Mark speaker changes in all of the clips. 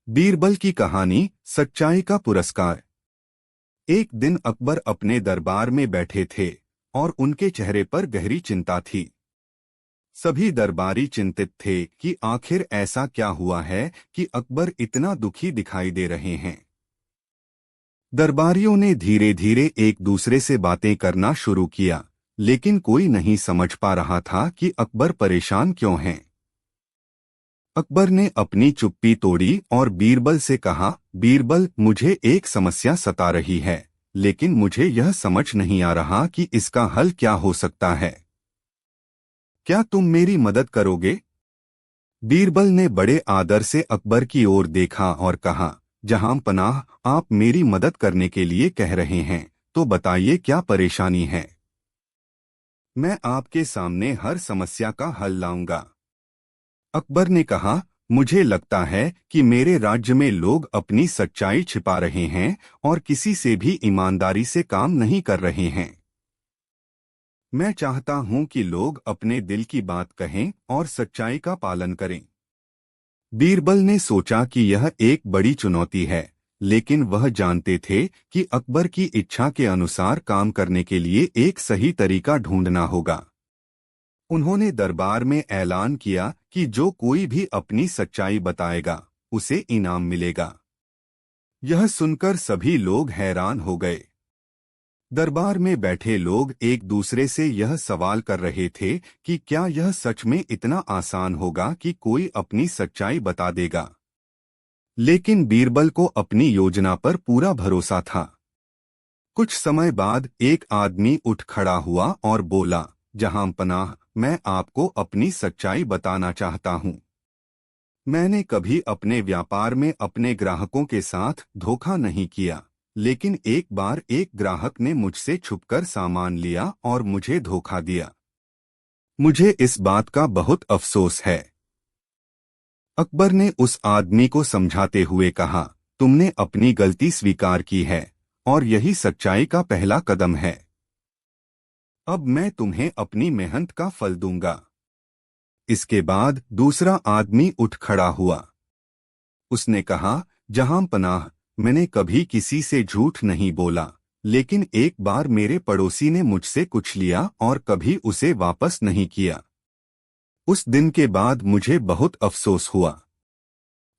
Speaker 1: बीरबल की कहानी, सच्चाई का पुरस्कार। एक दिन अकबर अपने दरबार में बैठे थे और उनके चेहरे पर गहरी चिंता थी। सभी दरबारी चिंतित थे कि आखिर ऐसा क्या हुआ है कि अकबर इतना दुखी दिखाई दे रहे हैं। दरबारियों ने धीरे धीरे एक दूसरे से बातें करना शुरू किया, लेकिन कोई नहीं समझ पा रहा था कि अकबर परेशान क्यों हैं। अकबर ने अपनी चुप्पी तोड़ी और बीरबल से कहा, बीरबल, मुझे एक समस्या सता रही है, लेकिन मुझे यह समझ नहीं आ रहा कि इसका हल क्या हो सकता है। क्या तुम मेरी मदद करोगे? बीरबल ने बड़े आदर से अकबर की ओर देखा और कहा, जहां पनाह, आप मेरी मदद करने के लिए कह रहे हैं, तो बताइए क्या परेशानी है। मैं आपके सामने हर समस्या का हल लाऊंगा। अकबर ने कहा, मुझे लगता है कि मेरे राज्य में लोग अपनी सच्चाई छिपा रहे हैं और किसी से भी ईमानदारी से काम नहीं कर रहे हैं। मैं चाहता हूं कि लोग अपने दिल की बात कहें और सच्चाई का पालन करें। बीरबल ने सोचा कि यह एक बड़ी चुनौती है, लेकिन वह जानते थे कि अकबर की इच्छा के अनुसार काम करने के लिए एक सही तरीका ढूंढना होगा। उन्होंने दरबार में ऐलान किया कि जो कोई भी अपनी सच्चाई बताएगा, उसे इनाम मिलेगा। यह सुनकर सभी लोग हैरान हो गए। दरबार में बैठे लोग एक दूसरे से यह सवाल कर रहे थे कि क्या यह सच में इतना आसान होगा कि कोई अपनी सच्चाई बता देगा। लेकिन बीरबल को अपनी योजना पर पूरा भरोसा था। कुछ समय बाद एक आदमी उठ खड़ा हुआ और बोला, जहां पनाह, मैं आपको अपनी सच्चाई बताना चाहता हूं। मैंने कभी अपने व्यापार में अपने ग्राहकों के साथ धोखा नहीं किया, लेकिन एक बार एक ग्राहक ने मुझसे छुपकर सामान लिया और मुझे धोखा दिया। मुझे इस बात का बहुत अफसोस है। अकबर ने उस आदमी को समझाते हुए कहा, तुमने अपनी गलती स्वीकार की है और यही सच्चाई का पहला कदम है। अब मैं तुम्हें अपनी मेहनत का फल दूंगा। इसके बाद दूसरा आदमी उठ खड़ा हुआ। उसने कहा, जहां पनाह, मैंने कभी किसी से झूठ नहीं बोला, लेकिन एक बार मेरे पड़ोसी ने मुझसे कुछ लिया और कभी उसे वापस नहीं किया। उस दिन के बाद मुझे बहुत अफसोस हुआ।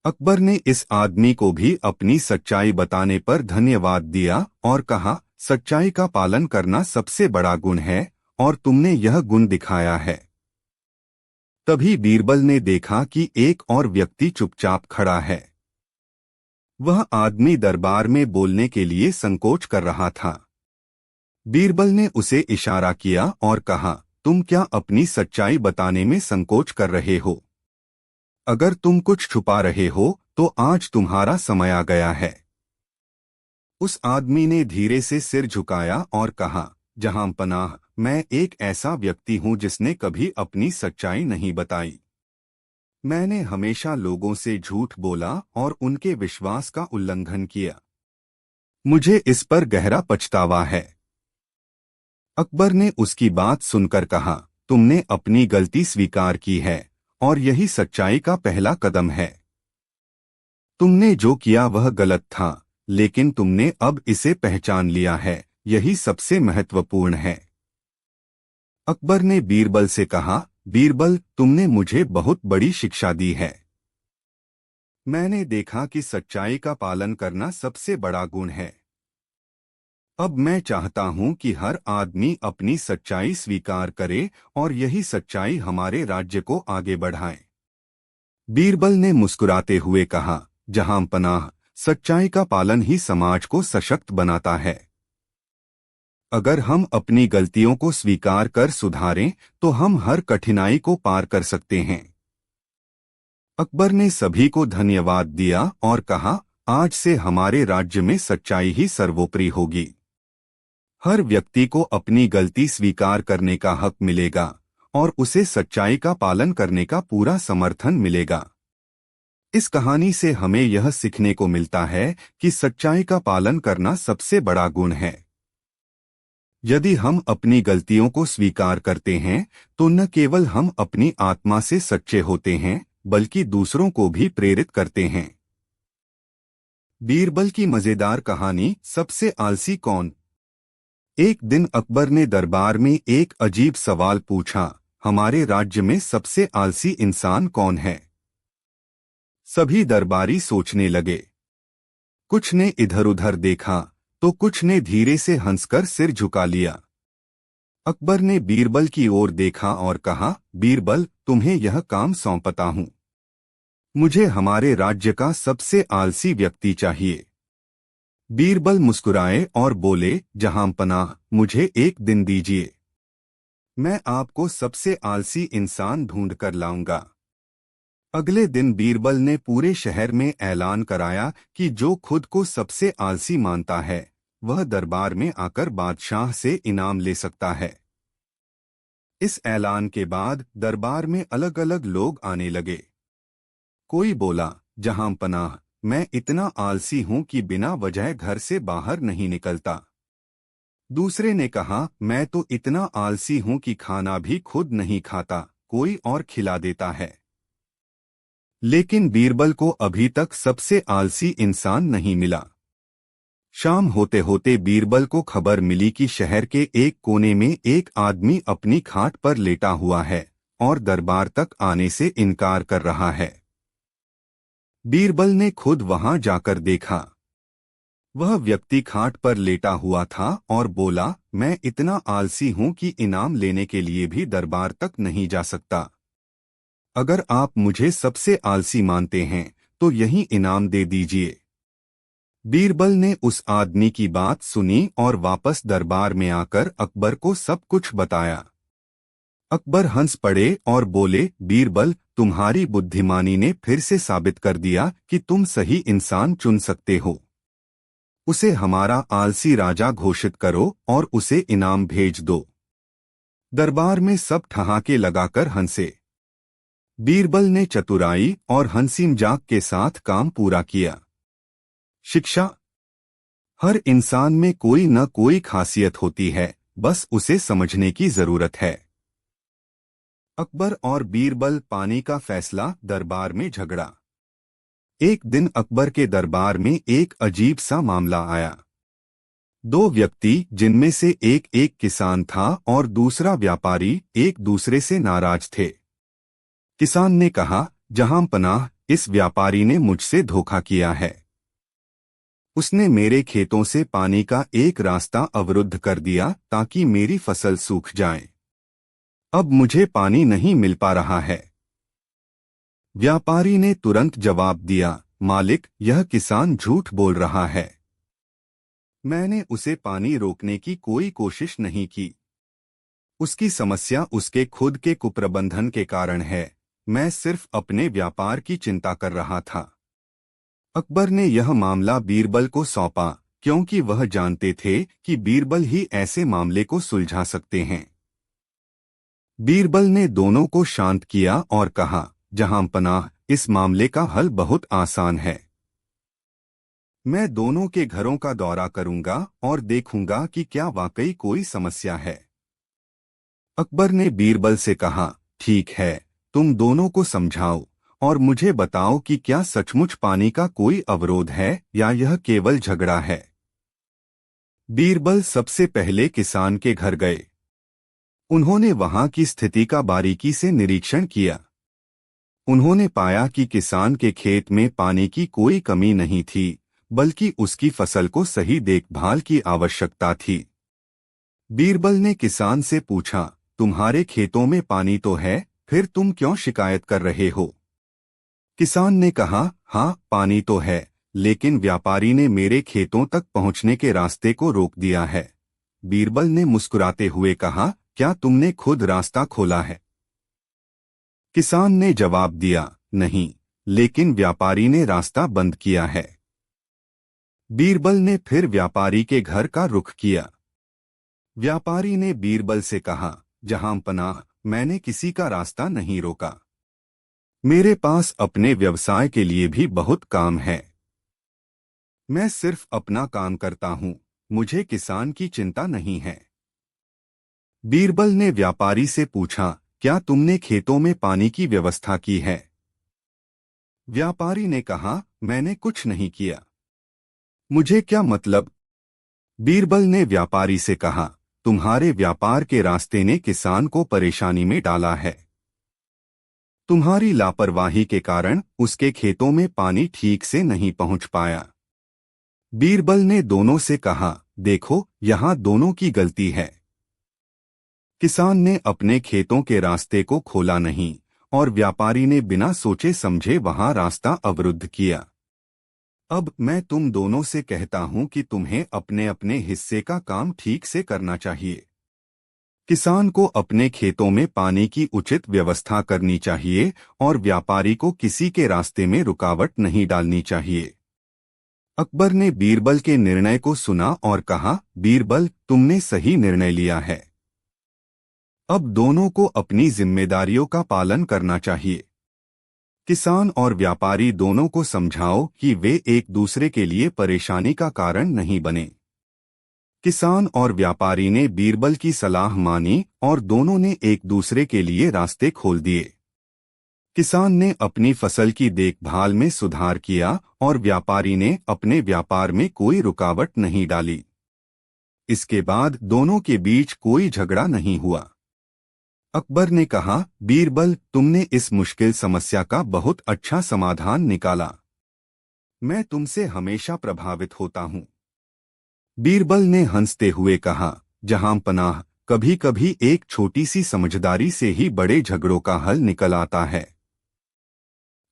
Speaker 1: अकबर ने इस आदमी को भी अपनी सच्चाई बताने पर धन्यवाद दिया और कहा, सच्चाई का पालन करना सबसे बड़ा गुण है और तुमने यह गुण दिखाया है। तभी बीरबल ने देखा कि एक और व्यक्ति चुपचाप खड़ा है। वह आदमी दरबार में बोलने के लिए संकोच कर रहा था। बीरबल ने उसे इशारा किया और कहा, तुम क्या अपनी सच्चाई बताने में संकोच कर रहे हो? अगर तुम कुछ छुपा रहे हो तो आज तुम्हारा समय आ गया है। उस आदमी ने धीरे से सिर झुकाया और कहा, जहां पनाह, मैं एक ऐसा व्यक्ति हूं जिसने कभी अपनी सच्चाई नहीं बताई। मैंने हमेशा लोगों से झूठ बोला और उनके विश्वास का उल्लंघन किया। मुझे इस पर गहरा पछतावा है। अकबर ने उसकी बात सुनकर कहा, तुमने अपनी गलती स्वीकार की है और यही सच्चाई का पहला कदम है। तुमने जो किया वह गलत था, लेकिन तुमने अब इसे पहचान लिया है, यही सबसे महत्वपूर्ण है। अकबर ने बीरबल से कहा, बीरबल, तुमने मुझे बहुत बड़ी शिक्षा दी है। मैंने देखा कि सच्चाई का पालन करना सबसे बड़ा गुण है। अब मैं चाहता हूं कि हर आदमी अपनी सच्चाई स्वीकार करे और यही सच्चाई हमारे राज्य को आगे बढ़ाए। बीरबल ने मुस्कुराते हुए कहा, जहां पनाह, सच्चाई का पालन ही समाज को सशक्त बनाता है। अगर हम अपनी गलतियों को स्वीकार कर सुधारें तो हम हर कठिनाई को पार कर सकते हैं। अकबर ने सभी को धन्यवाद दिया और कहा, आज से हमारे राज्य में सच्चाई ही सर्वोपरि होगी। हर व्यक्ति को अपनी गलती स्वीकार करने का हक मिलेगा और उसे सच्चाई का पालन करने का पूरा समर्थन मिलेगा। इस कहानी से हमें यह सीखने को मिलता है कि सच्चाई का पालन करना सबसे बड़ा गुण है। यदि हम अपनी गलतियों को स्वीकार करते हैं तो न केवल हम अपनी आत्मा से सच्चे होते हैं, बल्कि दूसरों को भी प्रेरित करते हैं। बीरबल की मजेदार कहानी, सबसे आलसी कौन। एक दिन अकबर ने दरबार में एक अजीब सवाल पूछा, हमारे राज्य में सबसे आलसी इंसान कौन है। सभी दरबारी सोचने लगे। कुछ ने इधर उधर देखा तो कुछ ने धीरे से हंसकर सिर झुका लिया। अकबर ने बीरबल की ओर देखा और कहा, बीरबल, तुम्हें यह काम सौंपता हूं। मुझे हमारे राज्य का सबसे आलसी व्यक्ति चाहिए। बीरबल मुस्कुराए और बोले, जहांपनाह, मुझे एक दिन दीजिए। मैं आपको सबसे आलसी इंसान ढूंढ कर लाऊंगा। अगले दिन बीरबल ने पूरे शहर में ऐलान कराया कि जो खुद को सबसे आलसी मानता है वह दरबार में आकर बादशाह से इनाम ले सकता है। इस ऐलान के बाद दरबार में अलग अलग लोग आने लगे। कोई बोला, जहांपनाह, मैं इतना आलसी हूं कि बिना वजह घर से बाहर नहीं निकलता। दूसरे ने कहा, मैं तो इतना आलसी हूं कि खाना भी खुद नहीं खाता, कोई और खिला देता है। लेकिन बीरबल को अभी तक सबसे आलसी इंसान नहीं मिला। शाम होते होते बीरबल को खबर मिली कि शहर के एक कोने में एक आदमी अपनी खाट पर लेटा हुआ है और दरबार तक आने से इनकार कर रहा है। बीरबल ने खुद वहां जाकर देखा। वह व्यक्ति खाट पर लेटा हुआ था और बोला, मैं इतना आलसी हूं कि इनाम लेने के लिए भी दरबार तक नहीं जा सकता। अगर आप मुझे सबसे आलसी मानते हैं तो यही इनाम दे दीजिए। बीरबल ने उस आदमी की बात सुनी और वापस दरबार में आकर अकबर को सब कुछ बताया। अकबर हंस पड़े और बोले, बीरबल, तुम्हारी बुद्धिमानी ने फिर से साबित कर दिया कि तुम सही इंसान चुन सकते हो। उसे हमारा आलसी राजा घोषित करो और उसे इनाम भेज दो। दरबार में सब ठहाके लगाकर हंसे। बीरबल ने चतुराई और हंसी मजाक के साथ काम पूरा किया। शिक्षा। हर इंसान में कोई न कोई खासियत होती है, बस उसे समझने की जरूरत है। अकबर और बीरबल पानी का फैसला, दरबार में झगड़ा। एक दिन अकबर के दरबार में एक अजीब सा मामला आया। दो व्यक्ति, जिनमें से एक किसान था और दूसरा व्यापारी, एक दूसरे से नाराज थे। किसान ने कहा, जहांपनाह, इस व्यापारी ने मुझसे धोखा किया है। उसने मेरे खेतों से पानी का एक रास्ता अवरुद्ध कर दिया ताकि मेरी फसल सूख जाए। अब मुझे पानी नहीं मिल पा रहा है। व्यापारी ने तुरंत जवाब दिया, मालिक, यह किसान झूठ बोल रहा है। मैंने उसे पानी रोकने की कोई कोशिश नहीं की। उसकी समस्या उसके खुद के कुप्रबंधन के कारण है। मैं सिर्फ अपने व्यापार की चिंता कर रहा था। अकबर ने यह मामला बीरबल को सौंपा क्योंकि वह जानते थे कि बीरबल ही ऐसे मामले को सुलझा सकते हैं। बीरबल ने दोनों को शांत किया और कहा, जहांपनाह, इस मामले का हल बहुत आसान है। मैं दोनों के घरों का दौरा करूंगा और देखूंगा कि क्या वाकई कोई समस्या है। अकबर ने बीरबल से कहा, ठीक है, तुम दोनों को समझाओ और मुझे बताओ कि क्या सचमुच पानी का कोई अवरोध है या यह केवल झगड़ा है। बीरबल सबसे पहले किसान के घर गए। उन्होंने वहां की स्थिति का बारीकी से निरीक्षण किया। उन्होंने पाया कि किसान के खेत में पानी की कोई कमी नहीं थी, बल्कि उसकी फसल को सही देखभाल की आवश्यकता थी। बीरबल ने किसान से पूछा, तुम्हारे खेतों में पानी तो है, फिर तुम क्यों शिकायत कर रहे हो। किसान ने कहा, हाँ, पानी तो है, लेकिन व्यापारी ने मेरे खेतों तक पहुंचने के रास्ते को रोक दिया है। बीरबल ने मुस्कुराते हुए कहा, क्या तुमने खुद रास्ता खोला है। किसान ने जवाब दिया, नहीं, लेकिन व्यापारी ने रास्ता बंद किया है। बीरबल ने फिर व्यापारी के घर का रुख किया। व्यापारी ने बीरबल से कहा, जहांपनाह, मैंने किसी का रास्ता नहीं रोका। मेरे पास अपने व्यवसाय के लिए भी बहुत काम है। मैं सिर्फ अपना काम करता हूं, मुझे किसान की चिंता नहीं है। बीरबल ने व्यापारी से पूछा, क्या तुमने खेतों में पानी की व्यवस्था की है। व्यापारी ने कहा, मैंने कुछ नहीं किया। मुझे क्या मतलब? बीरबल ने व्यापारी से कहा, तुम्हारे व्यापार के रास्ते ने किसान को परेशानी में डाला है। तुम्हारी लापरवाही के कारण उसके खेतों में पानी ठीक से नहीं पहुंच पाया। बीरबल ने दोनों से कहा, देखो, यहाँ दोनों की गलती है। किसान ने अपने खेतों के रास्ते को खोला नहीं और व्यापारी ने बिना सोचे समझे वहां रास्ता अवरुद्ध किया। अब मैं तुम दोनों से कहता हूं कि तुम्हें अपने अपने हिस्से का काम ठीक से करना चाहिए। किसान को अपने खेतों में पानी की उचित व्यवस्था करनी चाहिए और व्यापारी को किसी के रास्ते में रुकावट नहीं डालनी चाहिए। अकबर ने बीरबल के निर्णय को सुना और कहा, बीरबल, तुमने सही निर्णय लिया है। अब दोनों को अपनी जिम्मेदारियों का पालन करना चाहिए। किसान और व्यापारी दोनों को समझाओ कि वे एक दूसरे के लिए परेशानी का कारण नहीं बने। किसान और व्यापारी ने बीरबल की सलाह मानी और दोनों ने एक दूसरे के लिए रास्ते खोल दिए। किसान ने अपनी फसल की देखभाल में सुधार किया और व्यापारी ने अपने व्यापार में कोई रुकावट नहीं डाली। इसके बाद दोनों के बीच कोई झगड़ा नहीं हुआ। अकबर ने कहा, बीरबल, तुमने इस मुश्किल समस्या का बहुत अच्छा समाधान निकाला। मैं तुमसे हमेशा प्रभावित होता हूँ। बीरबल ने हंसते हुए कहा, जहां पनाह, कभी कभी एक छोटी सी समझदारी से ही बड़े झगड़ों का हल निकल आता है।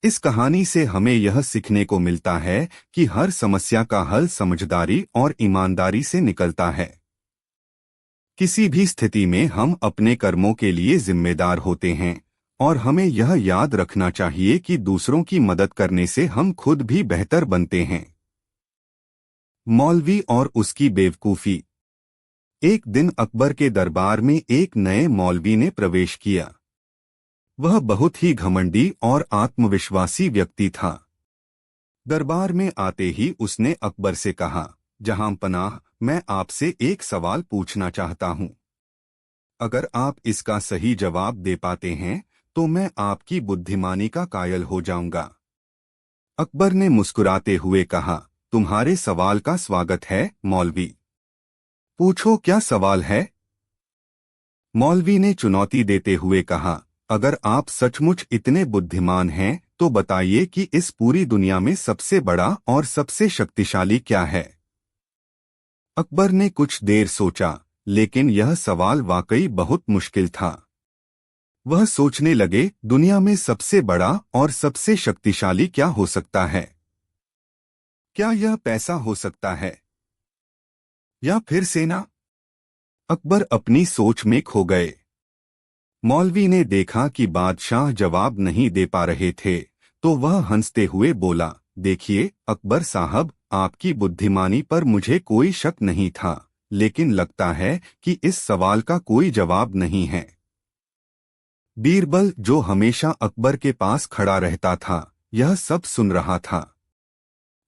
Speaker 1: इस कहानी से हमें यह सीखने को मिलता है कि हर समस्या का हल समझदारी और ईमानदारी से निकलता है। किसी भी स्थिति में हम अपने कर्मों के लिए जिम्मेदार होते हैं और हमें यह याद रखना चाहिए कि दूसरों की मदद करने से हम खुद भी बेहतर बनते हैं। मौलवी और उसकी बेवकूफ़ी। एक दिन अकबर के दरबार में एक नए मौलवी ने प्रवेश किया। वह बहुत ही घमंडी और आत्मविश्वासी व्यक्ति था। दरबार में आते ही उसने अकबर से कहा, जहां पनाह, मैं आपसे एक सवाल पूछना चाहता हूं। अगर आप इसका सही जवाब दे पाते हैं तो मैं आपकी बुद्धिमानी का कायल हो जाऊंगा। अकबर ने मुस्कुराते हुए कहा, तुम्हारे सवाल का स्वागत है, मौलवी। पूछो, क्या सवाल है? मौलवी ने चुनौती देते हुए कहा, अगर आप सचमुच इतने बुद्धिमान हैं तो बताइए कि इस पूरी दुनिया में सबसे बड़ा और सबसे शक्तिशाली क्या है? अकबर ने कुछ देर सोचा, लेकिन यह सवाल वाकई बहुत मुश्किल था। वह सोचने लगे, दुनिया में सबसे बड़ा और सबसे शक्तिशाली क्या हो सकता है? क्या यह पैसा हो सकता है? या फिर सेना? अकबर अपनी सोच में खो गए। मौलवी ने देखा कि बादशाह जवाब नहीं दे पा रहे थे, तो वह हंसते हुए बोला, देखिए अकबर साहब, आपकी बुद्धिमानी पर मुझे कोई शक नहीं था, लेकिन लगता है कि इस सवाल का कोई जवाब नहीं है। बीरबल, जो हमेशा अकबर के पास खड़ा रहता था, यह सब सुन रहा था।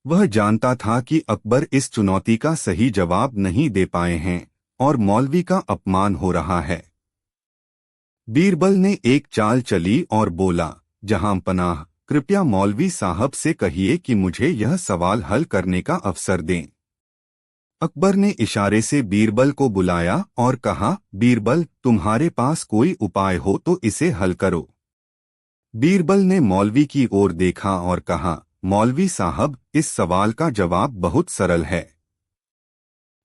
Speaker 1: वह जानता था कि अकबर इस चुनौती का सही जवाब नहीं दे पाए हैं और मौलवी का अपमान हो रहा है। बीरबल ने एक चाल चली और बोला, जहां पनाह, कृपया मौलवी साहब से कहिए कि मुझे यह सवाल हल करने का अवसर दें। अकबर ने इशारे से बीरबल को बुलाया और कहा, बीरबल, तुम्हारे पास कोई उपाय हो तो इसे हल करो। बीरबल ने मौलवी की ओर देखा और कहा, मौलवी साहब, इस सवाल का जवाब बहुत सरल है।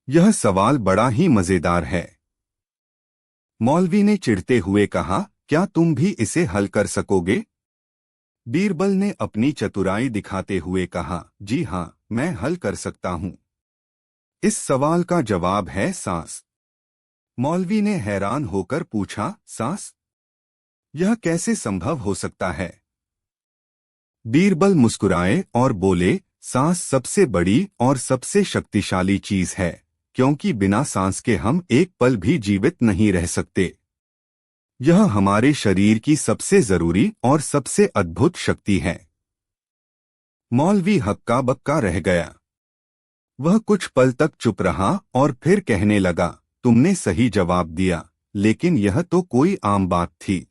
Speaker 1: यह सवाल बड़ा ही मजेदार है। मौलवी ने चिढ़ते हुए कहा, क्या तुम भी इसे हल कर सकोगे? बीरबल ने अपनी चतुराई दिखाते हुए कहा, जी हाँ, मैं हल कर सकता हूँ। इस सवाल का जवाब है सांस। मौलवी ने हैरान होकर पूछा, सांस? यह कैसे संभव हो सकता है? बीरबल मुस्कुराए और बोले, सांस सबसे बड़ी और सबसे शक्तिशाली चीज है, क्योंकि बिना सांस के हम एक पल भी जीवित नहीं रह सकते। यह हमारे शरीर की सबसे जरूरी और सबसे अद्भुत शक्ति है। मौलवी हक्का बक्का रह गया। वह कुछ पल तक चुप रहा और फिर कहने लगा, तुमने सही जवाब दिया, लेकिन यह तो कोई आम बात थी।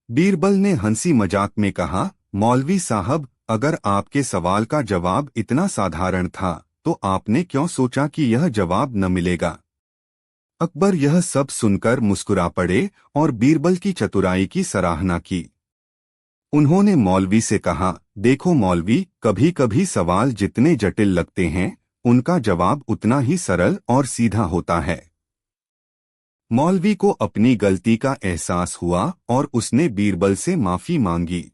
Speaker 1: बीरबल ने हंसी मजाक में कहा, मौलवी साहब, अगर आपके सवाल का जवाब इतना साधारण था तो आपने क्यों सोचा कि यह जवाब न मिलेगा? अकबर यह सब सुनकर मुस्कुरा पड़े और बीरबल की चतुराई की सराहना की। उन्होंने मौलवी से कहा, देखो मौलवी, कभी कभी सवाल जितने जटिल लगते हैं उनका जवाब उतना ही सरल और सीधा होता है। मौलवी को अपनी गलती का एहसास हुआ और उसने बीरबल से माफी मांगी।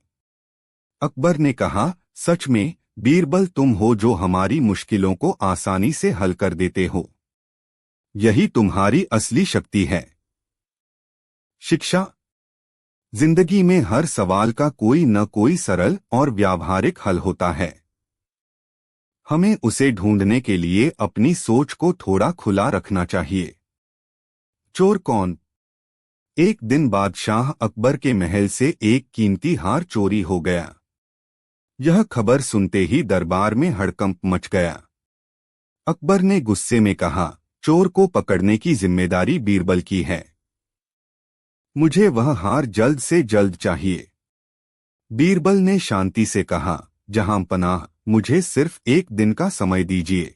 Speaker 1: अकबर ने कहा, सच में बीरबल तुम हो जो हमारी मुश्किलों को आसानी से हल कर देते हो। यही तुम्हारी असली शक्ति है। शिक्षा। जिंदगी में हर सवाल का कोई न कोई सरल और व्यावहारिक हल होता है। हमें उसे ढूंढने के लिए अपनी सोच को थोड़ा खुला रखना चाहिए। चोर कौन? एक दिन बादशाह अकबर के महल से एक कीमती हार चोरी हो गया। यह खबर सुनते ही दरबार में हड़कंप मच गया। अकबर ने गुस्से में कहा, चोर को पकड़ने की जिम्मेदारी बीरबल की है। मुझे वह हार जल्द से जल्द चाहिए। बीरबल ने शांति से कहा, जहां पनाह, मुझे सिर्फ एक दिन का समय दीजिए।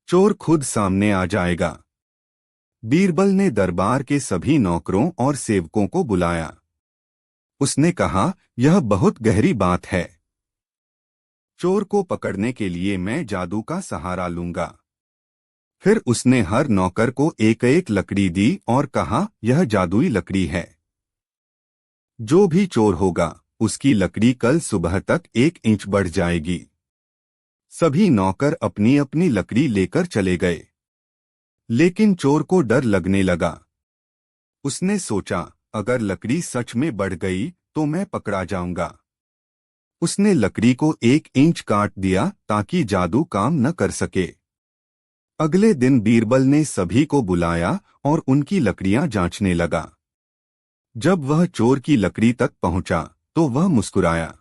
Speaker 1: चोर खुद सामने आ जाएगा। बीरबल ने दरबार के सभी नौकरों और सेवकों को बुलाया। उसने कहा, यह बहुत गहरी बात है। चोर को पकड़ने के लिए मैं जादू का सहारा लूंगा। फिर उसने हर नौकर को एक एक लकड़ी दी और कहा, यह जादुई लकड़ी है। जो भी चोर होगा उसकी लकड़ी कल सुबह तक 1 इंच बढ़ जाएगी। सभी नौकर अपनी अपनी लकड़ी लेकर चले गए। लेकिन चोर को डर लगने लगा। उसने सोचा, अगर लकड़ी सच में बढ़ गई तो मैं पकड़ा जाऊंगा। उसने लकड़ी को 1 इंच काट दिया ताकि जादू काम न कर सके। अगले दिन बीरबल ने सभी को बुलाया और उनकी लकड़ियां जांचने लगा। जब वह चोर की लकड़ी तक पहुंचा तो वह मुस्कुराया।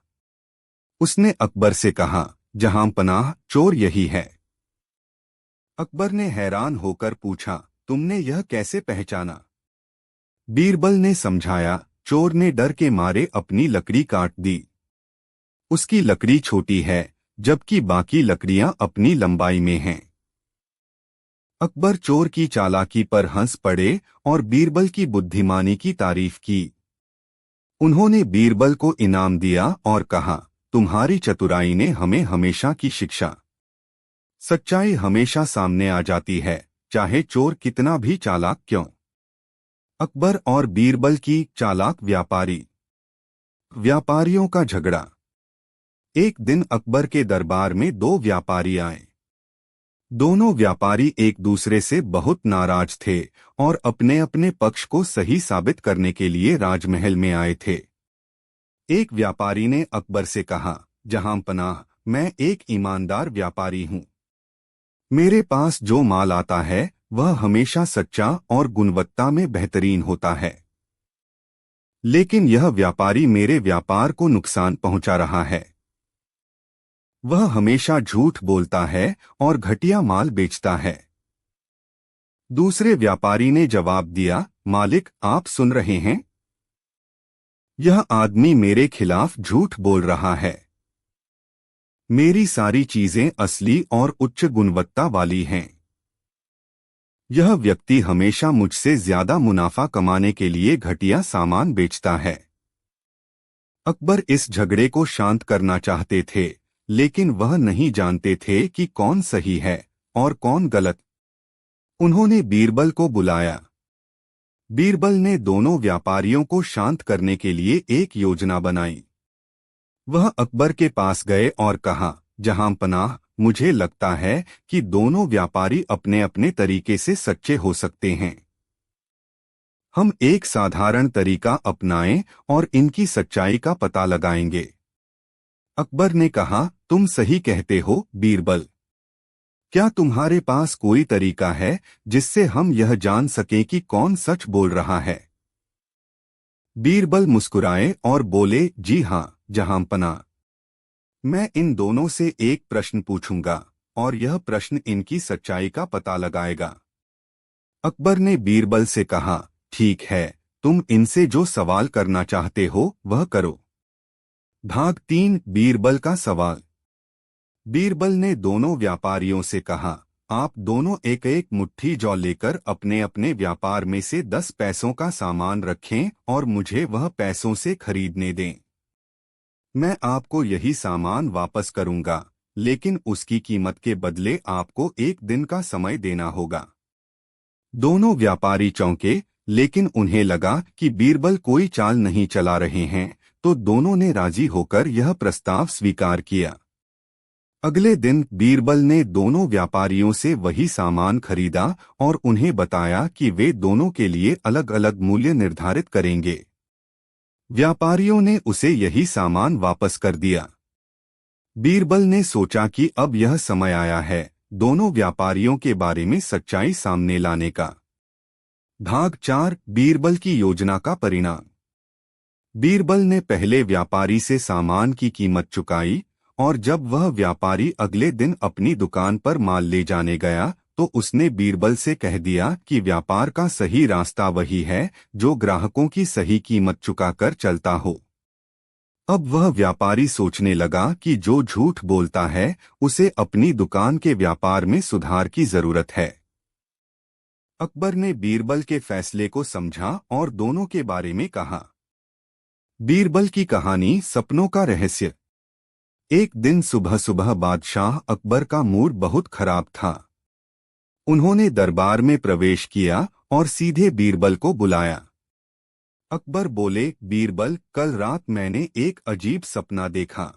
Speaker 1: उसने अकबर से कहा, जहां पनाह, चोर यही है। अकबर ने हैरान होकर पूछा, तुमने यह कैसे पहचाना? बीरबल ने समझाया, चोर ने डर के मारे अपनी लकड़ी काट दी। उसकी लकड़ी छोटी है जबकि बाकी लकड़ियां अपनी लंबाई में हैं। अकबर चोर की चालाकी पर हंस पड़े और बीरबल की बुद्धिमानी की तारीफ की। उन्होंने बीरबल को इनाम दिया और कहा, तुम्हारी चतुराई ने हमें हमेशा की शिक्षा। सच्चाई हमेशा सामने आ जाती है, चाहे चोर कितना भी चालाक क्यों। अकबर और बीरबल की चालाक व्यापारी। व्यापारियों का झगड़ा। एक दिन अकबर के दरबार में 2 व्यापारी आए। दोनों व्यापारी एक दूसरे से बहुत नाराज थे और अपने अपने पक्ष को सही साबित करने के लिए राजमहल में आए थे। एक व्यापारी ने अकबर से कहा, जहां पनाह, मैं एक ईमानदार व्यापारी हूं। मेरे पास जो माल आता है वह हमेशा सच्चा और गुणवत्ता में बेहतरीन होता है। लेकिन यह व्यापारी मेरे व्यापार को नुकसान पहुंचा रहा है। वह हमेशा झूठ बोलता है और घटिया माल बेचता है। दूसरे व्यापारी ने जवाब दिया, मालिक, आप सुन रहे हैं? यह आदमी मेरे खिलाफ झूठ बोल रहा है। मेरी सारी चीजें असली और उच्च गुणवत्ता वाली हैं। यह व्यक्ति हमेशा मुझसे ज्यादा मुनाफा कमाने के लिए घटिया सामान बेचता है। अकबर इस झगड़े को शांत करना चाहते थे, लेकिन वह नहीं जानते थे कि कौन सही है और कौन गलत। उन्होंने बीरबल को बुलाया। बीरबल ने दोनों व्यापारियों को शांत करने के लिए एक योजना बनाई। वह अकबर के पास गए और कहा, जहां पनाह, मुझे लगता है कि दोनों व्यापारी अपने अपने तरीके से सच्चे हो सकते हैं। हम एक साधारण तरीका अपनाएं और इनकी सच्चाई का पता लगाएंगे। अकबर ने कहा, तुम सही कहते हो बीरबल। क्या तुम्हारे पास कोई तरीका है जिससे हम यह जान सकें कि कौन सच बोल रहा है? बीरबल मुस्कुराए और बोले, जी हां, जहां पनाह। मैं इन दोनों से एक प्रश्न पूछूंगा और यह प्रश्न इनकी सच्चाई का पता लगाएगा। अकबर ने बीरबल से कहा, ठीक है, तुम इनसे जो सवाल करना चाहते हो वह करो। भाग 3, बीरबल का सवाल। बीरबल ने दोनों व्यापारियों से कहा, आप दोनों एक एक मुट्ठी जौ लेकर अपने अपने व्यापार में से 10 पैसों का सामान रखें और मुझे वह पैसों से खरीदने दें। मैं आपको यही सामान वापस करूंगा, लेकिन उसकी कीमत के बदले आपको एक दिन का समय देना होगा। दोनों व्यापारी चौंके, लेकिन उन्हें लगा कि बीरबल कोई चाल नहीं चला रहे हैं, तो दोनों ने राजी होकर यह प्रस्ताव स्वीकार किया। अगले दिन बीरबल ने दोनों व्यापारियों से वही सामान खरीदा और उन्हें बताया कि वे दोनों के लिए अलग अलग मूल्य निर्धारित करेंगे। व्यापारियों ने उसे यही सामान वापस कर दिया। बीरबल ने सोचा कि अब यह समय आया है दोनों व्यापारियों के बारे में सच्चाई सामने लाने का। भाग 4 बीरबल की योजना का परिणाम। बीरबल ने पहले व्यापारी से सामान की कीमत चुकाई और जब वह व्यापारी अगले दिन अपनी दुकान पर माल ले जाने गया तो उसने बीरबल से कह दिया कि व्यापार का सही रास्ता वही है जो ग्राहकों की सही कीमत चुकाकर चलता हो। अब वह व्यापारी सोचने लगा कि जो झूठ बोलता है उसे अपनी दुकान के व्यापार में सुधार की जरूरत है। अकबर ने बीरबल के फैसले को समझा और दोनों के बारे में कहा। बीरबल की कहानी, सपनों का रहस्य। एक दिन सुबह सुबह बादशाह अकबर का मूड बहुत खराब था। उन्होंने दरबार में प्रवेश किया और सीधे बीरबल को बुलाया। अकबर बोले, बीरबल, कल रात मैंने एक अजीब सपना देखा।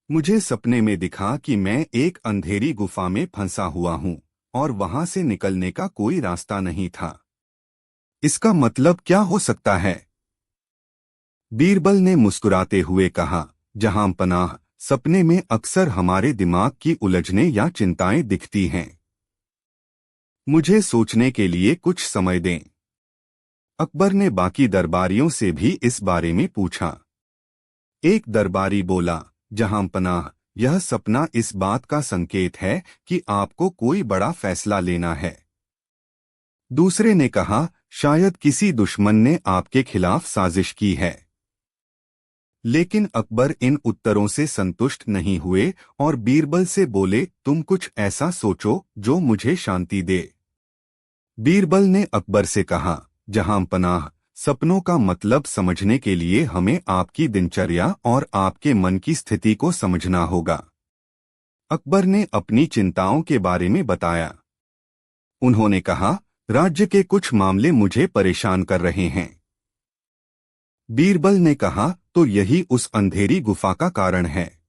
Speaker 1: मुझे सपने में दिखा कि मैं एक अंधेरी गुफा में फंसा हुआ हूं और वहां से निकलने का कोई रास्ता नहीं था। इसका मतलब क्या हो सकता है? बीरबल ने मुस्कुराते हुए कहा, जहां पनाह, सपने में अक्सर हमारे दिमाग की उलझनें या चिंताएं दिखती हैं। मुझे सोचने के लिए कुछ समय दें। अकबर ने बाकी दरबारियों से भी इस बारे में पूछा। एक दरबारी बोला, जहां पनाह, यह सपना इस बात का संकेत है कि आपको कोई बड़ा फैसला लेना है। दूसरे ने कहा, शायद किसी दुश्मन ने आपके खिलाफ साजिश की है। लेकिन अकबर इन उत्तरों से संतुष्ट नहीं हुए और बीरबल से बोले, तुम कुछ ऐसा सोचो जो मुझे शांति दे। बीरबल ने अकबर से कहा, जहां पनाह, सपनों का मतलब समझने के लिए हमें आपकी दिनचर्या और आपके मन की स्थिति को समझना होगा। अकबर ने अपनी चिंताओं के बारे में बताया। उन्होंने कहा, राज्य के कुछ मामले मुझे परेशान कर रहे हैं। बीरबल ने कहा, तो यही उस अंधेरी गुफा का कारण है।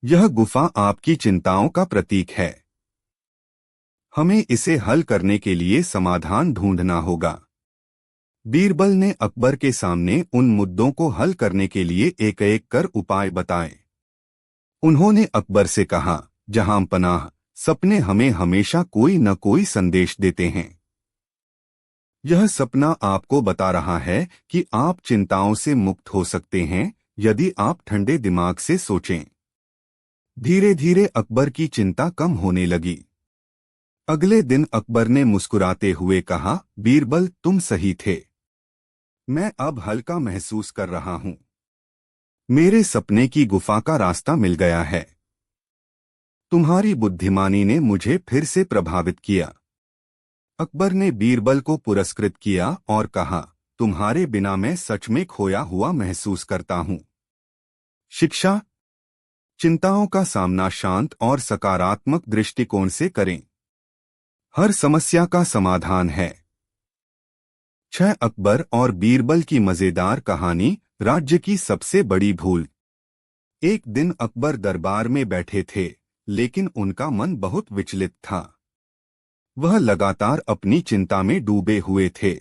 Speaker 1: यह गुफा आपकी चिंताओं का प्रतीक है। हमें इसे हल करने के लिए समाधान ढूंढना होगा। बीरबल ने अकबर के सामने उन मुद्दों को हल करने के लिए एक एक कर उपाय बताए। उन्होंने अकबर से कहा, जहां पनाह, सपने हमें हमेशा कोई न कोई संदेश देते हैं। यह सपना आपको बता रहा है कि आप चिंताओं से मुक्त हो सकते हैं यदि आप ठंडे दिमाग से सोचें। धीरे धीरे अकबर की चिंता कम होने लगी। अगले दिन अकबर ने मुस्कुराते हुए कहा, बीरबल, तुम सही थे। मैं अब हल्का महसूस कर रहा हूं। मेरे सपने की गुफा का रास्ता मिल गया है। तुम्हारी बुद्धिमानी ने मुझे फिर से प्रभावित किया। अकबर ने बीरबल को पुरस्कृत किया और कहा, तुम्हारे बिना मैं सच में खोया हुआ महसूस करता हूं। शिक्षा। चिंताओं का सामना शांत और सकारात्मक दृष्टिकोण से करें। हर समस्या का समाधान है। 6 अकबर और बीरबल की मजेदार कहानी, राज्य की सबसे बड़ी भूल। एक दिन अकबर दरबार में बैठे थे, लेकिन उनका मन बहुत विचलित था। वह लगातार अपनी चिंता में डूबे हुए थे।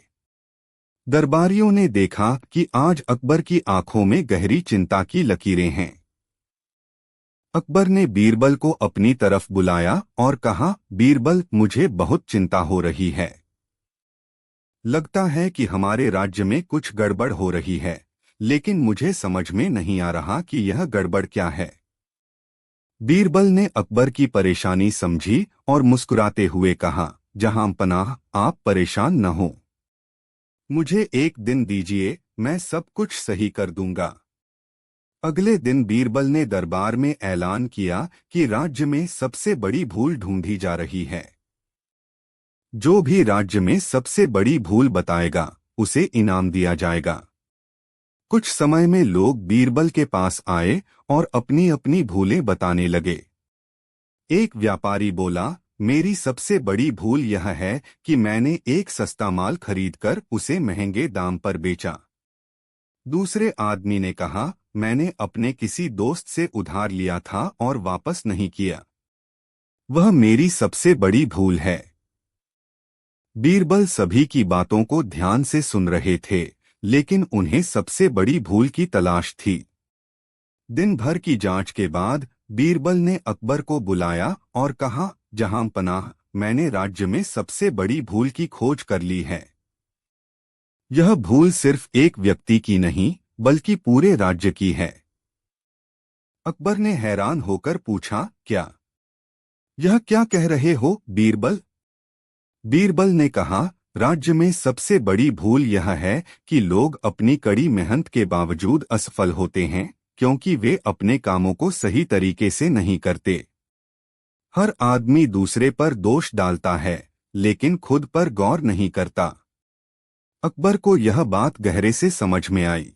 Speaker 1: दरबारियों ने देखा कि आज अकबर की आंखों में गहरी चिंता की लकीरें हैं। अकबर ने बीरबल को अपनी तरफ बुलाया और कहा, बीरबल, मुझे बहुत चिंता हो रही है। लगता है कि हमारे राज्य में कुछ गड़बड़ हो रही है, लेकिन मुझे समझ में नहीं आ रहा कि यह गड़बड़ क्या है। बीरबल ने अकबर की परेशानी समझी और मुस्कुराते हुए कहा, जहां पनाह, आप परेशान न हो। मुझे एक दिन दीजिए, मैं सब कुछ सही कर दूंगा। अगले दिन बीरबल ने दरबार में ऐलान किया कि राज्य में सबसे बड़ी भूल ढूंढी जा रही है। जो भी राज्य में सबसे बड़ी भूल बताएगा उसे इनाम दिया जाएगा। कुछ समय में लोग बीरबल के पास आए और अपनी अपनी भूलें बताने लगे। एक व्यापारी बोला, मेरी सबसे बड़ी भूल यह है कि मैंने एक सस्ता माल खरीदकर उसे महंगे दाम पर बेचा। दूसरे आदमी ने कहा, मैंने अपने किसी दोस्त से उधार लिया था और वापस नहीं किया। वह मेरी सबसे बड़ी भूल है। बीरबल सभी की बातों को ध्यान से सुन रहे थे, लेकिन उन्हें सबसे बड़ी भूल की तलाश थी। दिन भर की जांच के बाद बीरबल ने अकबर को बुलाया और कहा, जहां पनाह, मैंने राज्य में सबसे बड़ी भूल की खोज कर ली है। यह भूल सिर्फ एक व्यक्ति की नहीं बल्कि पूरे राज्य की है। अकबर ने हैरान होकर पूछा, क्या? यह क्या कह रहे हो बीरबल? बीरबल ने कहा, राज्य में सबसे बड़ी भूल यह है कि लोग अपनी कड़ी मेहनत के बावजूद असफल होते हैं, क्योंकि वे अपने कामों को सही तरीके से नहीं करते। हर आदमी दूसरे पर दोष डालता है, लेकिन खुद पर गौर नहीं करता। अकबर को यह बात गहरे से समझ में आई।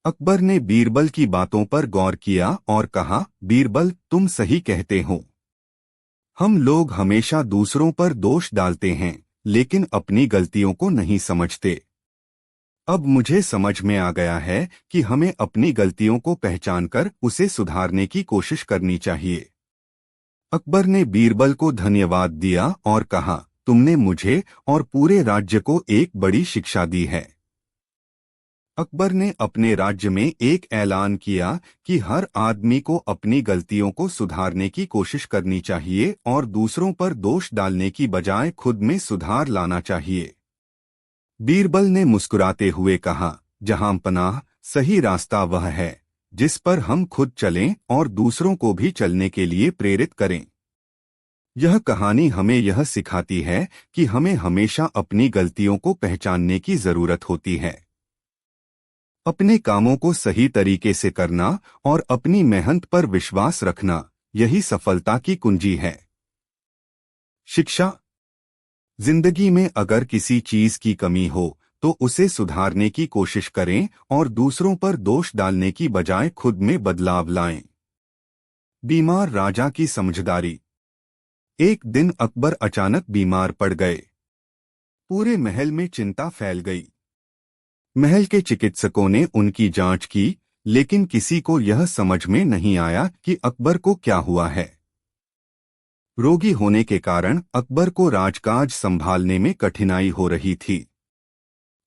Speaker 1: अकबर ने बीरबल की बातों पर गौर किया और कहा, बीरबल, तुम सही कहते हो। हम लोग हमेशा दूसरों पर दोष डालते हैं, लेकिन अपनी गलतियों को नहीं समझते। अब मुझे समझ में आ गया है कि हमें अपनी गलतियों को पहचानकर उसे सुधारने की कोशिश करनी चाहिए। अकबर ने बीरबल को धन्यवाद दिया और कहा, तुमने मुझे और पूरे राज्य को एक बड़ी शिक्षा दी है। अकबर ने अपने राज्य में एक ऐलान किया कि हर आदमी को अपनी गलतियों को सुधारने की कोशिश करनी चाहिए और दूसरों पर दोष डालने की बजाय खुद में सुधार लाना चाहिए। बीरबल ने मुस्कुराते हुए कहा, जहां पनाह, सही रास्ता वह है जिस पर हम खुद चलें और दूसरों को भी चलने के लिए प्रेरित करें। यह कहानी हमें यह सिखाती है कि हमें हमेशा अपनी गलतियों को पहचानने की जरूरत होती है। अपने कामों को सही तरीके से करना और अपनी मेहनत पर विश्वास रखना, यही सफलता की कुंजी है। शिक्षा। जिंदगी में अगर किसी चीज की कमी हो तो उसे सुधारने की कोशिश करें और दूसरों पर दोष डालने की बजाय खुद में बदलाव लाएं। बीमार राजा की समझदारी। एक दिन अकबर अचानक बीमार पड़ गए। पूरे महल में चिंता फैल गई। महल के चिकित्सकों ने उनकी जांच की, लेकिन किसी को यह समझ में नहीं आया कि अकबर को क्या हुआ है। रोगी होने के कारण अकबर को राजकाज संभालने में कठिनाई हो रही थी।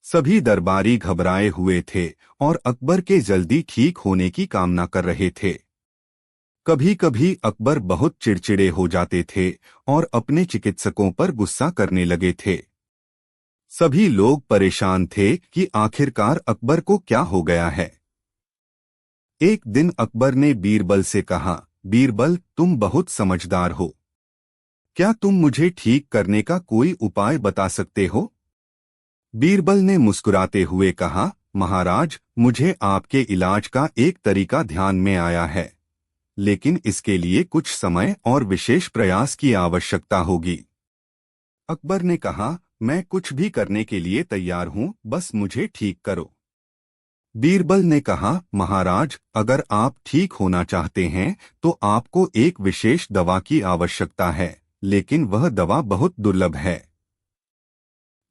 Speaker 1: सभी दरबारी घबराए हुए थे और अकबर के जल्दी ठीक होने की कामना कर रहे थे। कभी कभी अकबर बहुत चिड़चिड़े हो जाते थे और अपने चिकित्सकों पर गुस्सा करने लगे थे। सभी लोग परेशान थे कि आखिरकार अकबर को क्या हो गया है। एक दिन अकबर ने बीरबल से कहा, बीरबल, तुम बहुत समझदार हो। क्या तुम मुझे ठीक करने का कोई उपाय बता सकते हो? बीरबल ने मुस्कुराते हुए कहा, महाराज, मुझे आपके इलाज का एक तरीका ध्यान में आया है, लेकिन इसके लिए कुछ समय और विशेष प्रयास की आवश्यकता होगी। अकबर ने कहा, मैं कुछ भी करने के लिए तैयार हूं, बस मुझे ठीक करो। बीरबल ने कहा, महाराज, अगर आप ठीक होना चाहते हैं तो आपको एक विशेष दवा की आवश्यकता है, लेकिन वह दवा बहुत दुर्लभ है।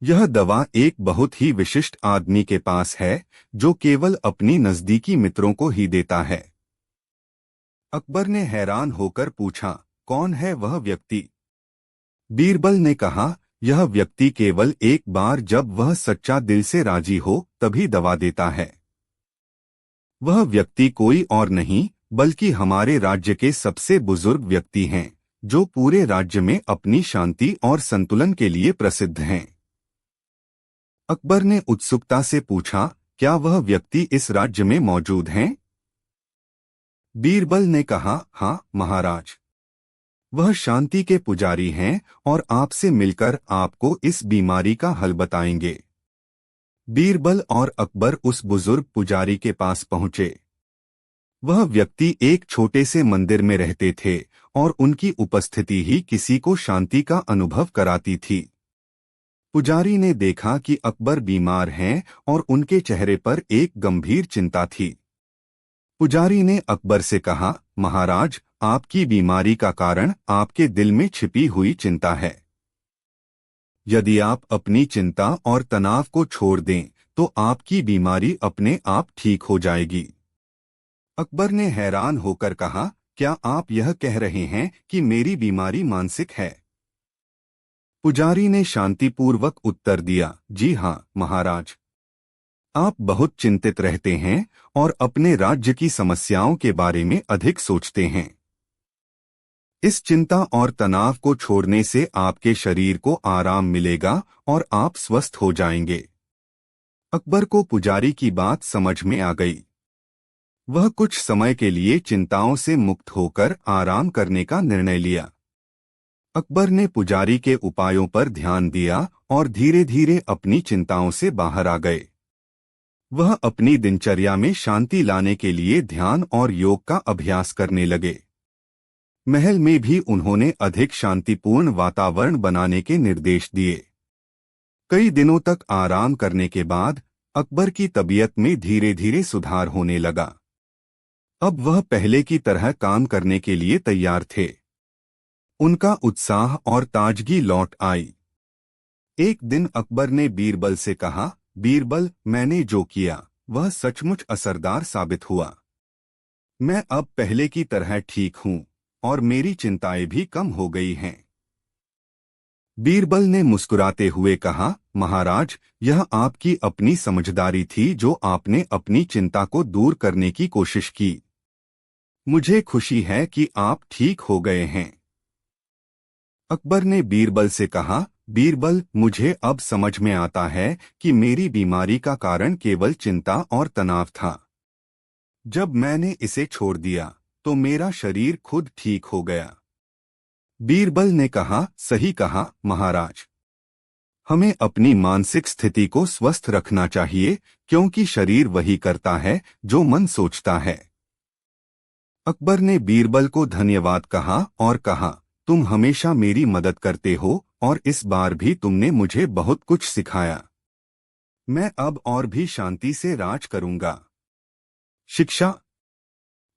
Speaker 1: यह दवा एक बहुत ही विशिष्ट आदमी के पास है, जो केवल अपनी नजदीकी मित्रों को ही देता है। अकबर ने हैरान होकर पूछा, कौन है वह व्यक्ति? बीरबल ने कहा, यह व्यक्ति केवल एक बार जब वह सच्चा दिल से राजी हो तभी दवा देता है। वह व्यक्ति कोई और नहीं बल्कि हमारे राज्य के सबसे बुजुर्ग व्यक्ति हैं, जो पूरे राज्य में अपनी शांति और संतुलन के लिए प्रसिद्ध हैं। अकबर ने उत्सुकता से पूछा, क्या वह व्यक्ति इस राज्य में मौजूद हैं? बीरबल ने कहा, हाँ महाराज, वह शांति के पुजारी हैं और आपसे मिलकर आपको इस बीमारी का हल बताएंगे। बीरबल और अकबर उस बुजुर्ग पुजारी के पास पहुंचे। वह व्यक्ति एक छोटे से मंदिर में रहते थे और उनकी उपस्थिति ही किसी को शांति का अनुभव कराती थी। पुजारी ने देखा कि अकबर बीमार हैं और उनके चेहरे पर एक गंभीर चिंता थी। पुजारी ने अकबर से कहा, महाराज, आपकी बीमारी का कारण आपके दिल में छिपी हुई चिंता है। यदि आप अपनी चिंता और तनाव को छोड़ दें तो आपकी बीमारी अपने आप ठीक हो जाएगी। अकबर ने हैरान होकर कहा, क्या आप यह कह रहे हैं कि मेरी बीमारी मानसिक है? पुजारी ने शांतिपूर्वक उत्तर दिया, जी हाँ महाराज। आप बहुत चिंतित रहते हैं और अपने राज्य की समस्याओं के बारे में अधिक सोचते हैं। इस चिंता और तनाव को छोड़ने से आपके शरीर को आराम मिलेगा और आप स्वस्थ हो जाएंगे। अकबर को पुजारी की बात समझ में आ गई। वह कुछ समय के लिए चिंताओं से मुक्त होकर आराम करने का निर्णय लिया। अकबर ने पुजारी के उपायों पर ध्यान दिया और धीरे धीरे अपनी चिंताओं से बाहर आ गए। वह अपनी दिनचर्या में शांति लाने के लिए ध्यान और योग का अभ्यास करने लगे। महल में भी उन्होंने अधिक शांतिपूर्ण वातावरण बनाने के निर्देश दिए। कई दिनों तक आराम करने के बाद अकबर की तबीयत में धीरे धीरे सुधार होने लगा। अब वह पहले की तरह काम करने के लिए तैयार थे। उनका उत्साह और ताजगी लौट आई। एक दिन अकबर ने बीरबल से कहा, बीरबल, मैंने जो किया वह सचमुच असरदार साबित हुआ। मैं अब पहले की तरह ठीक हूं और मेरी चिंताएं भी कम हो गई हैं। बीरबल ने मुस्कुराते हुए कहा, महाराज, यह आपकी अपनी समझदारी थी जो आपने अपनी चिंता को दूर करने की कोशिश की। मुझे खुशी है कि आप ठीक हो गए हैं। अकबर ने बीरबल से कहा, बीरबल, मुझे अब समझ में आता है कि मेरी बीमारी का कारण केवल चिंता और तनाव था। जब मैंने इसे छोड़ दिया तो मेरा शरीर खुद ठीक हो गया। बीरबल ने कहा, सही कहा महाराज। हमें अपनी मानसिक स्थिति को स्वस्थ रखना चाहिए क्योंकि शरीर वही करता है जो मन सोचता है। अकबर ने बीरबल को धन्यवाद कहा और कहा, तुम हमेशा मेरी मदद करते हो और इस बार भी तुमने मुझे बहुत कुछ सिखाया। मैं अब और भी शांति से राज करूंगा। शिक्षा।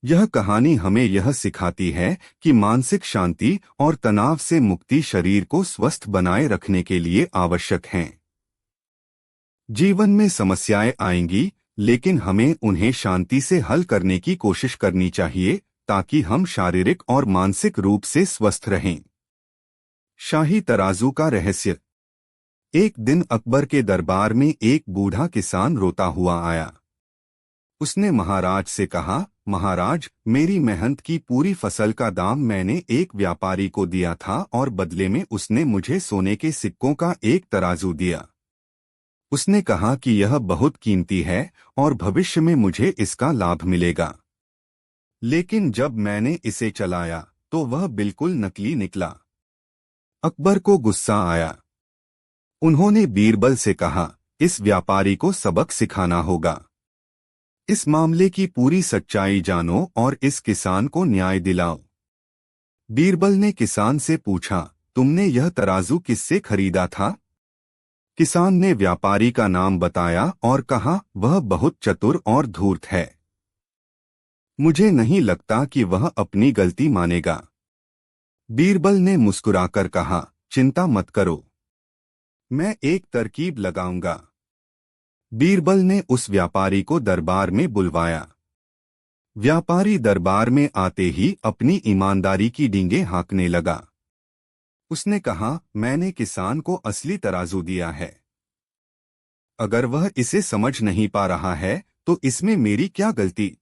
Speaker 1: यह कहानी हमें यह सिखाती है कि मानसिक शांति और तनाव से मुक्ति शरीर को स्वस्थ बनाए रखने के लिए आवश्यक है। जीवन में समस्याएं आएंगी, लेकिन हमें उन्हें शांति से हल करने की कोशिश करनी चाहिए ताकि हम शारीरिक और मानसिक रूप से स्वस्थ रहें। शाही तराजू का रहस्य। एक दिन अकबर के दरबार में एक बूढ़ा किसान रोता हुआ आया। उसने महाराज से कहा, महाराज, मेरी मेहनत की पूरी फसल का दाम मैंने एक व्यापारी को दिया था और बदले में उसने मुझे सोने के सिक्कों का एक तराजू दिया। उसने कहा कि यह बहुत कीमती है और भविष्य में मुझे इसका लाभ मिलेगा। लेकिन जब मैंने इसे चलाया तो वह बिल्कुल नकली निकला। अकबर को गुस्सा आया। उन्होंने बीरबल से कहा, इस व्यापारी को सबक सिखाना होगा। इस मामले की पूरी सच्चाई जानो और इस किसान को न्याय दिलाओ। बीरबल ने किसान से पूछा, तुमने यह तराजू किससे खरीदा था? किसान ने व्यापारी का नाम बताया और कहा, वह बहुत चतुर और धूर्त है। मुझे नहीं लगता कि वह अपनी गलती मानेगा। बीरबल ने मुस्कुराकर कहा, चिंता मत करो, मैं एक तरकीब लगाऊंगा। बीरबल ने उस व्यापारी को दरबार में बुलवाया। व्यापारी दरबार में आते ही अपनी ईमानदारी की डींगे हाँकने लगा। उसने कहा, मैंने किसान को असली तराजू दिया है। अगर वह इसे समझ नहीं पा रहा है तो इसमें मेरी क्या गलती?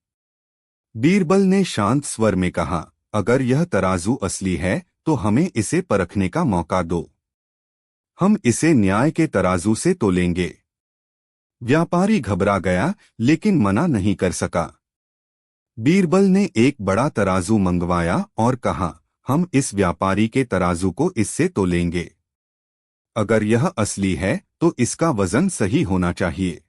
Speaker 1: बीरबल ने शांत स्वर में कहा, अगर यह तराजू असली है तो हमें इसे परखने का मौका दो। हम इसे न्याय के तराजू से तोलेंगे। व्यापारी घबरा गया लेकिन मना नहीं कर सका। बीरबल ने एक बड़ा तराजू मंगवाया और कहा, हम इस व्यापारी के तराजू को इससे तोलेंगे। अगर यह असली है तो इसका वजन सही होना चाहिए।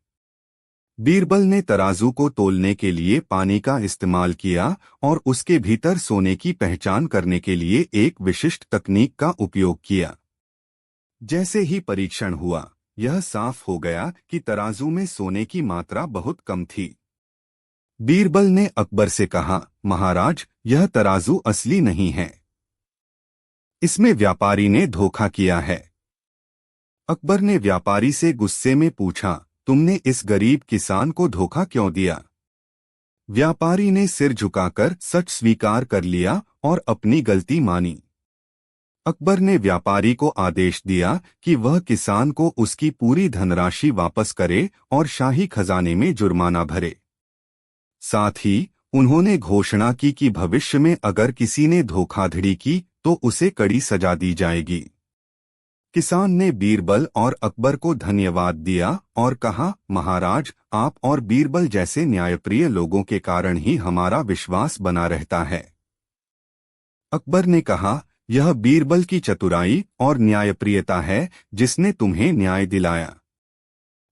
Speaker 1: बीरबल ने तराजू को तोलने के लिए पानी का इस्तेमाल किया और उसके भीतर सोने की पहचान करने के लिए एक विशिष्ट तकनीक का उपयोग किया। जैसे ही परीक्षण हुआ, यह साफ हो गया कि तराजू में सोने की मात्रा बहुत कम थी। बीरबल ने अकबर से कहा, महाराज, यह तराजू असली नहीं है। इसमें व्यापारी ने धोखा किया है। अकबर ने व्यापारी से गुस्से में पूछा, तुमने इस गरीब किसान को धोखा क्यों दिया? व्यापारी ने सिर झुकाकर सच स्वीकार कर लिया और अपनी गलती मानी। अकबर ने व्यापारी को आदेश दिया कि वह किसान को उसकी पूरी धनराशि वापस करे और शाही खजाने में जुर्माना भरे। साथ ही उन्होंने घोषणा की कि भविष्य में अगर किसी ने धोखाधड़ी की तो उसे कड़ी सजा दी जाएगी। किसान ने बीरबल और अकबर को धन्यवाद दिया और कहा, महाराज, आप और बीरबल जैसे न्यायप्रिय लोगों के कारण ही हमारा विश्वास बना रहता है। अकबर ने कहा, यह बीरबल की चतुराई और न्यायप्रियता है जिसने तुम्हें न्याय दिलाया।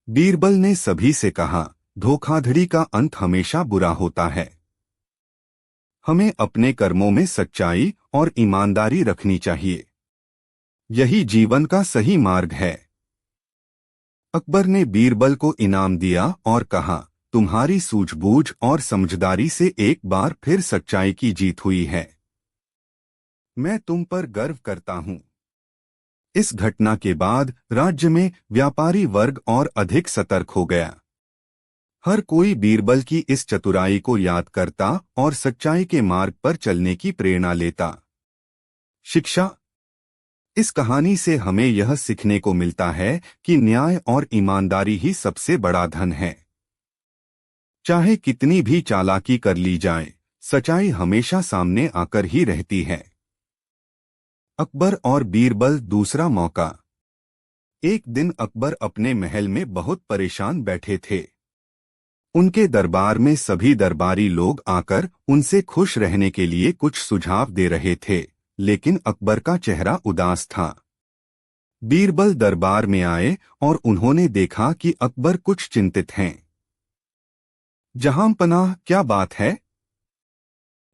Speaker 1: बीरबल ने सभी से कहा, धोखाधड़ी का अंत हमेशा बुरा होता है। हमें अपने कर्मों में सच्चाई और ईमानदारी रखनी चाहिए। यही जीवन का सही मार्ग है। अकबर ने बीरबल को इनाम दिया और कहा, तुम्हारी सूझबूझ और समझदारी से एक बार फिर सच्चाई की जीत हुई है। मैं तुम पर गर्व करता हूं। इस घटना के बाद राज्य में व्यापारी वर्ग और अधिक सतर्क हो गया। हर कोई बीरबल की इस चतुराई को याद करता और सच्चाई के मार्ग पर चलने की प्रेरणा लेता। शिक्षा। इस कहानी से हमें यह सीखने को मिलता है कि न्याय और ईमानदारी ही सबसे बड़ा धन है। चाहे कितनी भी चालाकी कर ली जाए, सच्चाई हमेशा सामने आकर ही रहती है। अकबर और बीरबल दूसरा मौका। एक दिन अकबर अपने महल में बहुत परेशान बैठे थे। उनके दरबार में सभी दरबारी लोग आकर उनसे खुश रहने के लिए कुछ सुझाव दे रहे थे, लेकिन अकबर का चेहरा उदास था। बीरबल दरबार में आए और उन्होंने देखा कि अकबर कुछ चिंतित हैं। जहांपनाह, क्या बात है?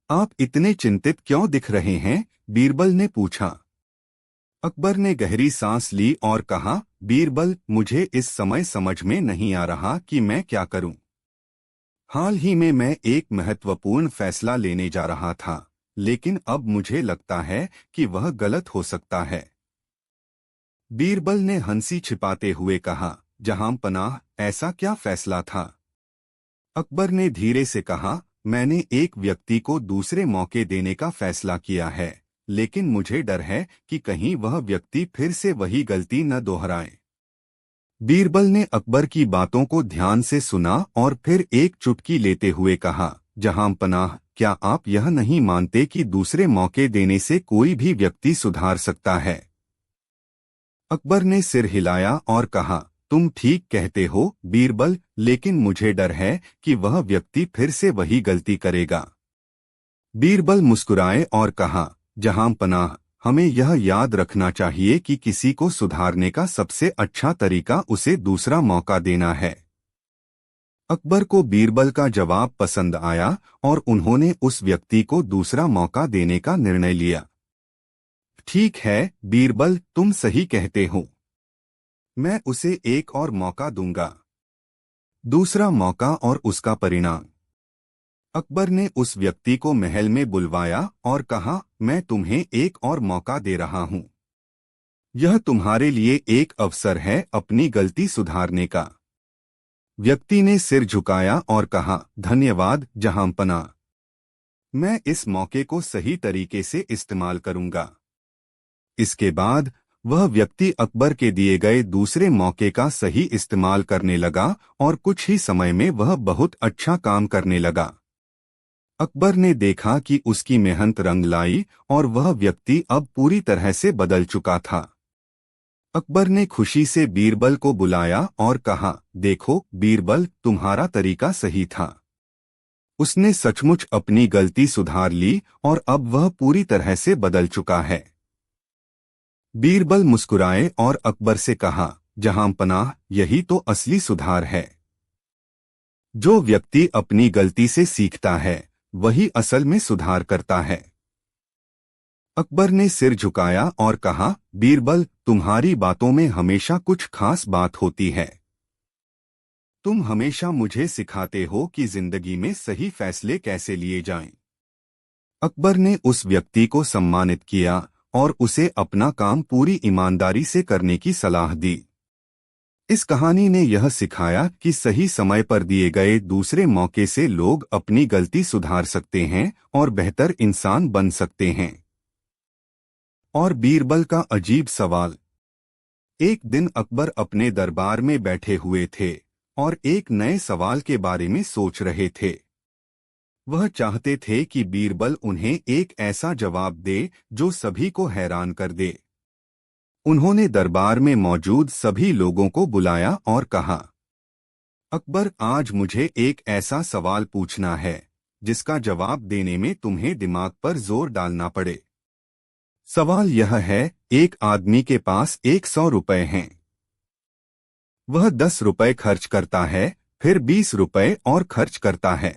Speaker 1: आप इतने चिंतित क्यों दिख रहे हैं? बीरबल ने पूछा। अकबर ने गहरी सांस ली और कहा, बीरबल, मुझे इस समय समझ में नहीं आ रहा कि मैं क्या करूं। हाल ही में मैं एक महत्वपूर्ण फैसला लेने जा रहा था, लेकिन अब मुझे लगता है कि वह गलत हो सकता है। बीरबल ने हंसी छिपाते हुए कहा, जहांपनाह, ऐसा क्या फैसला था? अकबर ने धीरे से कहा, मैंने एक व्यक्ति को दूसरे मौके देने का फैसला किया है, लेकिन मुझे डर है कि कहीं वह व्यक्ति फिर से वही गलती न दोहराए। बीरबल ने अकबर की बातों को ध्यान से सुना और फिर एक चुटकी लेते हुए कहा, जहांपनाह, क्या आप यह नहीं मानते कि दूसरे मौके देने से कोई भी व्यक्ति सुधार सकता है? अकबर ने सिर हिलाया और कहा, तुम ठीक कहते हो बीरबल, लेकिन मुझे डर है कि वह व्यक्ति फिर से वही गलती करेगा। बीरबल मुस्कुराए और कहा, जहांपनाह, हमें यह याद रखना चाहिए कि किसी को सुधारने का सबसे अच्छा तरीका उसे दूसरा मौका देना है। अकबर को बीरबल का जवाब पसंद आया और उन्होंने उस व्यक्ति को दूसरा मौका देने का निर्णय लिया। ठीक है बीरबल, तुम सही कहते हो। मैं उसे एक और मौका दूंगा। दूसरा मौका और उसका परिणाम। अकबर ने उस व्यक्ति को महल में बुलवाया और कहा, मैं तुम्हें एक और मौका दे रहा हूं। यह तुम्हारे लिए एक अवसर है अपनी गलती सुधारने का। व्यक्ति ने सिर झुकाया और कहा, धन्यवाद जहांपनाह। मैं इस मौके को सही तरीके से इस्तेमाल करूंगा। इसके बाद वह व्यक्ति अकबर के दिए गए दूसरे मौके का सही इस्तेमाल करने लगा और कुछ ही समय में वह बहुत अच्छा काम करने लगा। अकबर ने देखा कि उसकी मेहनत रंग लाई और वह व्यक्ति अब पूरी तरह से बदल चुका था। अकबर ने खुशी से बीरबल को बुलाया और कहा, देखो बीरबल, तुम्हारा तरीका सही था। उसने सचमुच अपनी गलती सुधार ली और अब वह पूरी तरह से बदल चुका है। बीरबल मुस्कुराए और अकबर से कहा, जहांपनाह, यही तो असली सुधार है। जो व्यक्ति अपनी गलती से सीखता है वही असल में सुधार करता है। अकबर ने सिर झुकाया और कहा, बीरबल, तुम्हारी बातों में हमेशा कुछ खास बात होती है। तुम हमेशा मुझे सिखाते हो कि जिंदगी में सही फैसले कैसे लिए जाएं। अकबर ने उस व्यक्ति को सम्मानित किया और उसे अपना काम पूरी ईमानदारी से करने की सलाह दी। इस कहानी ने यह सिखाया कि सही समय पर दिए गए दूसरे मौके से लोग अपनी गलती सुधार सकते हैं और बेहतर इंसान बन सकते हैं। और बीरबल का अजीब सवाल। एक दिन अकबर अपने दरबार में बैठे हुए थे और एक नए सवाल के बारे में सोच रहे थे। वह चाहते थे कि बीरबल उन्हें एक ऐसा जवाब दे जो सभी को हैरान कर दे। उन्होंने दरबार में मौजूद सभी लोगों को बुलाया और कहा, अकबर, आज मुझे एक ऐसा सवाल पूछना है जिसका जवाब देने में तुम्हें दिमाग पर जोर डालना पड़े। सवाल यह है, एक आदमी के पास 100 रुपए हैं। वह 10 रुपए खर्च करता है, फिर 20 रुपए और खर्च करता है।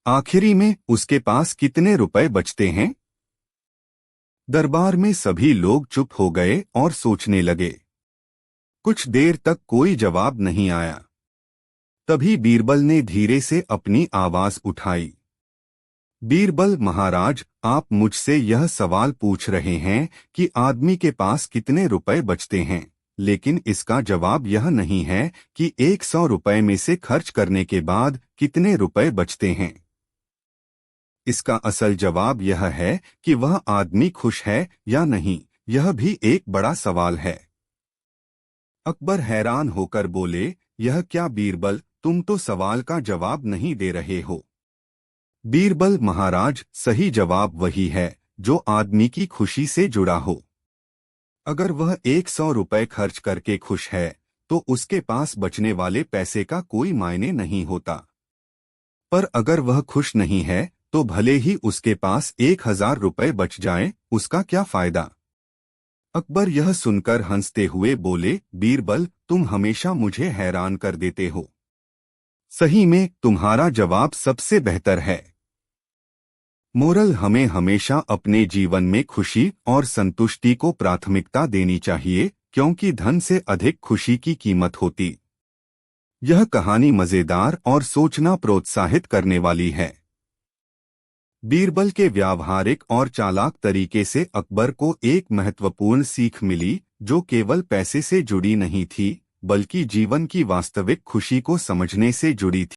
Speaker 1: आखिरी में उसके पास कितने रुपए बचते हैं? दरबार में सभी लोग चुप हो गए और सोचने लगे। कुछ देर तक कोई जवाब नहीं आया। तभी बीरबल ने धीरे से अपनी आवाज उठाई। बीरबल महाराज, आप मुझसे यह सवाल पूछ रहे हैं कि आदमी के पास कितने रुपए बचते हैं, लेकिन इसका जवाब यह नहीं है कि 100 रुपए में से खर्च करने के बाद कितने रुपए बचते हैं। इसका असल जवाब यह है कि वह आदमी खुश है या नहीं, यह भी एक बड़ा सवाल है। अकबर हैरान होकर बोले, यह क्या बीरबल, तुम तो सवाल का जवाब नहीं दे रहे हो। बीरबल महाराज, सही जवाब वही है जो आदमी की खुशी से जुड़ा हो। अगर वह 100 रुपए खर्च करके खुश है तो उसके पास बचने वाले पैसे का कोई मायने नहीं होता। पर अगर वह खुश नहीं है तो भले ही उसके पास 1000 रुपए बच जाएं, उसका क्या फायदा। अकबर यह सुनकर हंसते हुए बोले, बीरबल, तुम हमेशा मुझे हैरान कर देते हो। सही में तुम्हारा जवाब सबसे बेहतर है। मोरल, हमें हमेशा अपने जीवन में खुशी और संतुष्टि को प्राथमिकता देनी चाहिए, क्योंकि धन से अधिक खुशी की कीमत होती। यह कहानी मजेदार और सोचना प्रोत्साहित करने वाली है। बीरबल के व्यावहारिक और चालाक तरीके से अकबर को एक महत्वपूर्ण सीख मिली, जो केवल पैसे से जुड़ी नहीं थी, बल्कि जीवन की वास्तविक खुशी को समझने से जुड़ी थी।